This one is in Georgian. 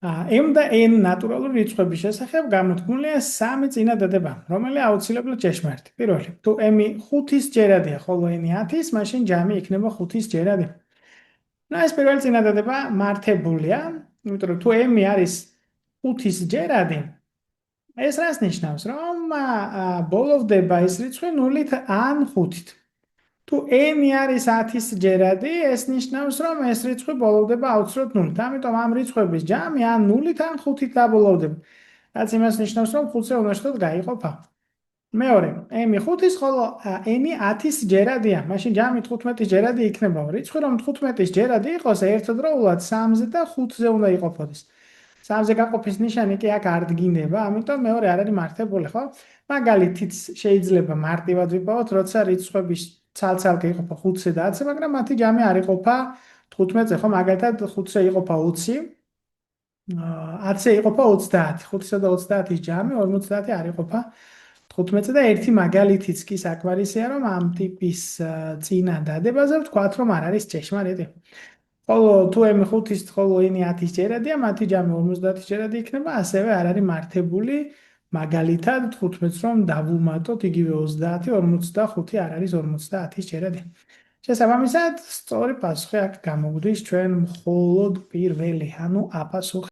M და N ნატურალური რიცხვების შესახებ გამოთქმულია სამი წინადადება, რომელიც აუცილებლად ჭეშმარიტი. პირველი, თუ M-ი 5-ის ჯერადია, ხოლო N-ი 10-ის, მაშინ ჯამი იქნება 5-ის ჯერადი. ეს პირველი წინადადება მართებულია, იმიტომ რომ თუ M-ი არის 5-ის ჯერადი, ეს რას ნიშნავს, რომ ბოლოვდება ეს რიცხვი 0-ით ან 5-ით. თუ n-ი არის 10-ის ჯერადი, ეს ნიშნავს, რომ ეს რიცხვი ბოლოვდება აუცილებლად 0-ით. ამიტომ ამ რიცხვების ჯამი ან 0-ით ან 5-ით დაბოლოვდება. რაც იმას ნიშნავს, რომ 5-ზე უნარჩუნებლად გაიყოფა. მეორე, m-ი 5-ის, ხოლო n-ი 10-ის ჯერადია. მაშინ ჯამი 15-ის ჯერადი იქნება. რიცხვი რომ 15-ის ჯერადი იყოს, ერთდროულად 3-ზე და 5-ზე უნდა იყოფოდეს. 3-ზე გაყოფის ნიშანი კი აქ არ დგინდება, ამიტომ მეორე არ არის მართებული, ხო? მაგალითიც შეიძლება მარტივად ვიპოვოთ, როცა რიცხვების ცალ-ცალკე იყოფა 5-ზე და 10-ზე, მაგრამ მათი ჯამი არ იყოფა 15-ზე, ხო? მაგალითად 5-ზე იყოფა 20, 10-ზე იყოფა 30. 5-სა და 30-ის ჯამი 50 არ იყოფა 15-ზე და ერთი მაგალითიც კი საკმარისია, რომ ამ ტიპის წინადადებაზე ვთქვათ, რომ არ არის ჭეშმარიტი. ხოლო თუ m 5-ის, ხოლო n 10-ის ჯერადია, მათი ჯამი 50-ის ჯერადი იქნება, ასევე არ არის მართებული. მაგალითად 15-ს რომ დავუმატოთ, იგივე 30, 45 არ არის 50-ის ჯერადი. შესაბამისად, სწორი პასუხი აქ გამოგვდის ჩვენ მხოლოდ პირველი, ანუ A პასუხი.